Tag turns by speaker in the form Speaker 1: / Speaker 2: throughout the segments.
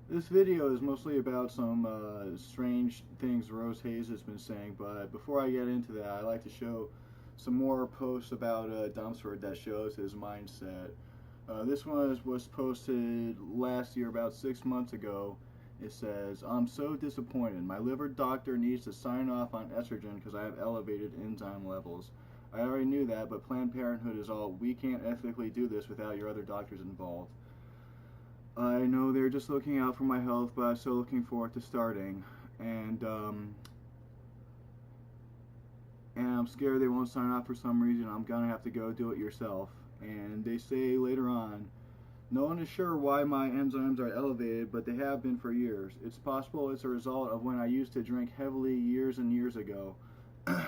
Speaker 1: This video is mostly about some strange things Rose Hayes has been saying, but before I get into that, I'd like to show some more posts about Dumpsford that shows his mindset. This one was posted last year, about 6 months ago. It says, "I'm so disappointed. My liver doctor needs to sign off on estrogen because I have elevated enzyme levels. I already knew that, but Planned Parenthood is all, we can't ethically do this without your other doctors involved. I know they're just looking out for my health, but I'm still looking forward to starting. And I'm scared they won't sign off for some reason. I'm gonna have to go do it yourself." And they say later on, "No one is sure why my enzymes are elevated, but they have been for years. It's possible it's a result of when I used to drink heavily years and years ago.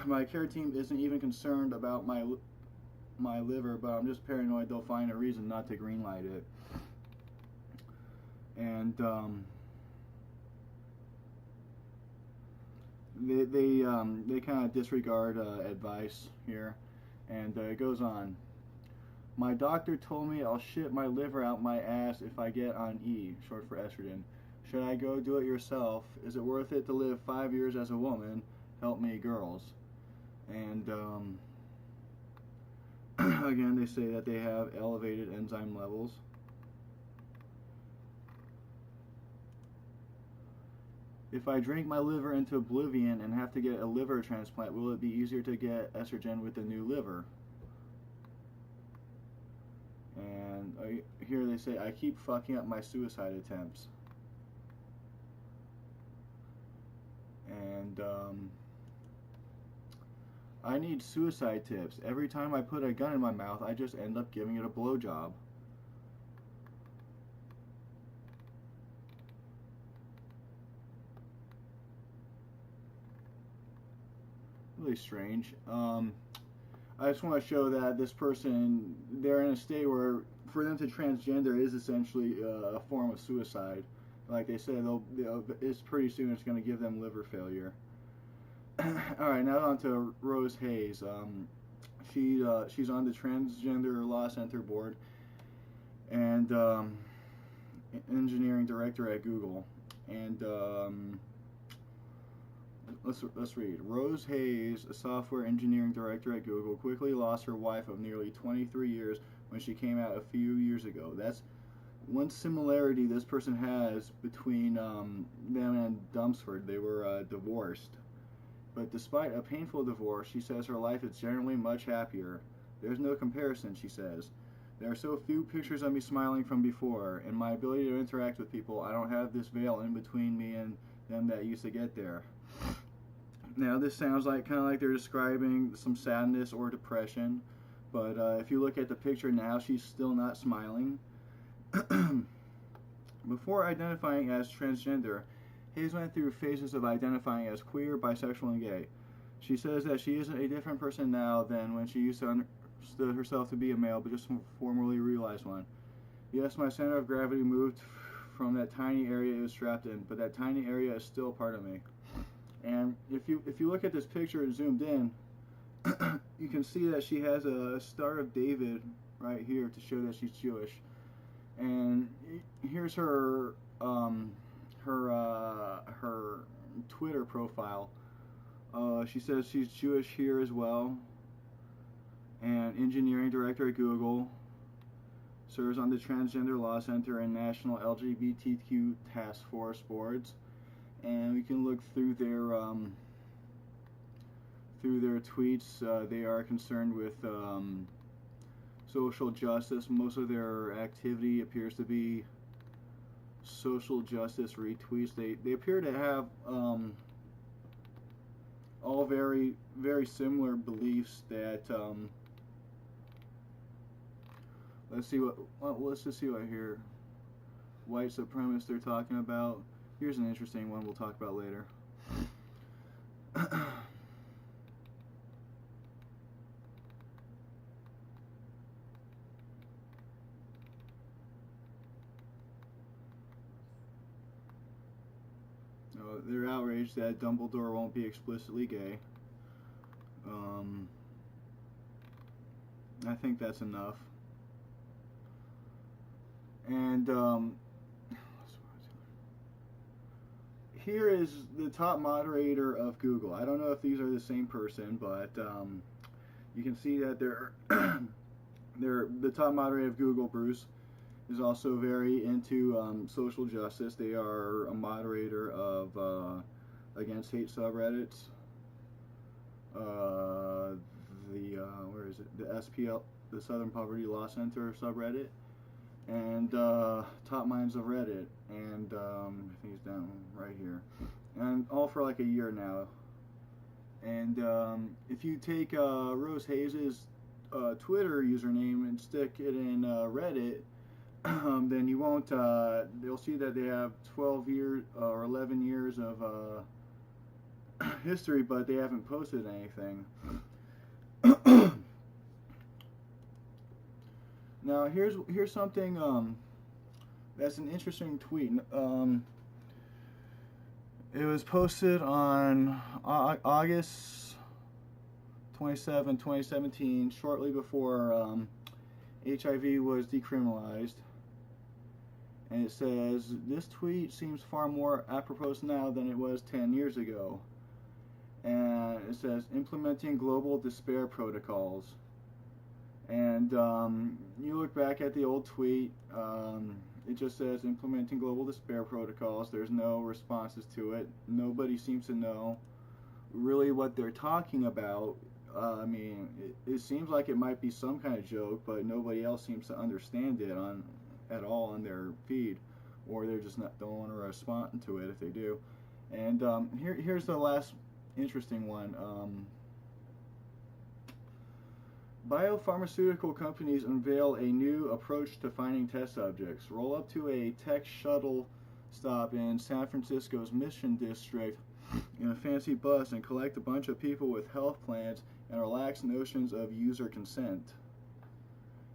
Speaker 1: My care team isn't even concerned about my liver, but I'm just paranoid they'll find a reason not to greenlight it." And they kind of disregard advice here, and it goes on. "My doctor told me I'll shit my liver out my ass if I get on E, short for estrogen. Should I go do it yourself? Is it worth it to live 5 years as a woman? Help me, girls." And again, they say that they have elevated enzyme levels. "If I drink my liver into oblivion and have to get a liver transplant, will it be easier to get estrogen with the new liver?" And here they say, "I keep fucking up my suicide attempts." And "I need suicide tips. Every time I put a gun in my mouth, I just end up giving it a blowjob." Really strange. I just want to show that this person, they're in a state where for them to transgender is essentially a form of suicide. Like they said, it's pretty soon it's going to give them liver failure. All right, now on to Rose Hayes. She's on the Transgender Law Center board and engineering director at Google. And let's read. "Rose Hayes, a software engineering director at Google, quickly lost her wife of nearly 23 years when she came out a few years ago." That's one similarity this person has between them and Dumpsford. They were divorced. But despite a painful divorce, she says her life is generally much happier. "There's no comparison," she says. "There are so few pictures of me smiling from before, and my ability to interact with people. I don't have this veil in between me and them that used to get there." Now this sounds like kind of like they're describing some sadness or depression, but if you look at the picture now, she's still not smiling. Before identifying as transgender, Hayes went through phases of identifying as queer, bisexual, and gay. She says that she isn't a different person now than when she used to understand herself to be a male, but just formerly realized one. "Yes, my center of gravity moved from that tiny area it was trapped in, but that tiny area is still part of me." And if you look at this picture zoomed in, you can see that she has a Star of David right here to show that she's Jewish. And here's her her Twitter profile. She says she's Jewish here as well, and engineering director at Google. Serves on the Transgender Law Center and National LGBTQ Task Force boards. And we can look through their tweets. They are concerned with social justice. Most of their activity appears to be social justice retweets. They appear to have all very very similar beliefs that let's just see what here. White supremacists they're talking about. Here's an interesting one we'll talk about later. They're outraged that Dumbledore won't be explicitly gay. I think that's enough. And here is the top moderator of Google. I don't know if these are the same person, but you can see that they're the top moderator of Google, Bruce, is also very into social justice. They are a moderator of Against Hate subreddits. Where is it? The SPL, the Southern Poverty Law Center subreddit, and Top Minds of Reddit, and I think it's down right here, and all for like a year now. And if you take Rose Hayes's Twitter username and stick it in Reddit, then you won't. You'll see that they have 12 years or 11 years of history, but they haven't posted anything. Now here's something that's an interesting tweet. It was posted on August 27, 2017, shortly before HIV was decriminalized. And it says, this tweet seems far more apropos now than it was 10 years ago. And it says, implementing global despair protocols. And you look back at the old tweet, it just says implementing global despair protocols. There's no responses to it. Nobody seems to know really what they're talking about. I mean, it seems like it might be some kind of joke, but nobody else seems to understand it at all on their feed, or they're just don't want to respond to it if they do. And here's the last interesting one. Biopharmaceutical companies unveil a new approach to finding test subjects. Roll up to a tech shuttle stop in San Francisco's Mission District in a fancy bus and collect a bunch of people with health plans and relaxed notions of user consent.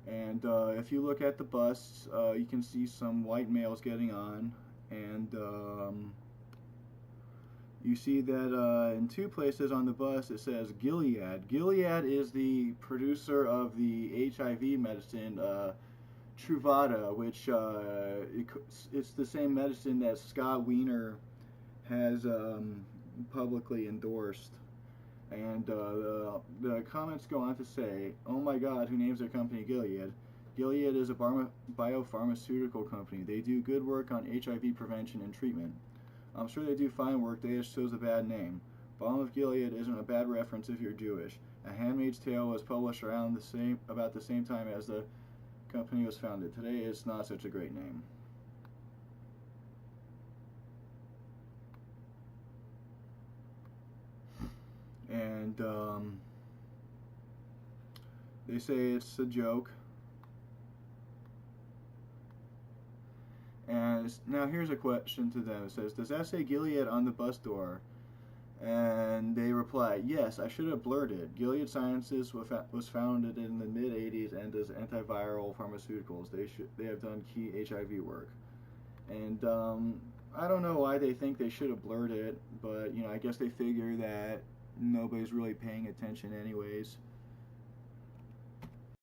Speaker 1: And if you look at the bus, you can see some white males getting on, and you see that in two places on the bus it says Gilead. Gilead is the producer of the HIV medicine Truvada, which it's the same medicine that Scott Wiener has publicly endorsed. And the comments go on to say, oh my God, who names their company Gilead? Gilead is a biopharmaceutical company. They do good work on HIV prevention and treatment. I'm sure they do fine work, they just chose a bad name. Balm of Gilead isn't a bad reference if you're Jewish. A Handmaid's Tale was published around about the same time as the company was founded. Today it's not such a great name. And they say it's a joke. And now here's a question to them. It says, does that say Gilead on the bus door? And they reply, yes, I should have blurred it. Gilead Sciences was founded in the mid-'80s and does antiviral pharmaceuticals. They have done key HIV work. And I don't know why they think they should have blurred it, but I guess they figure that nobody's really paying attention anyways.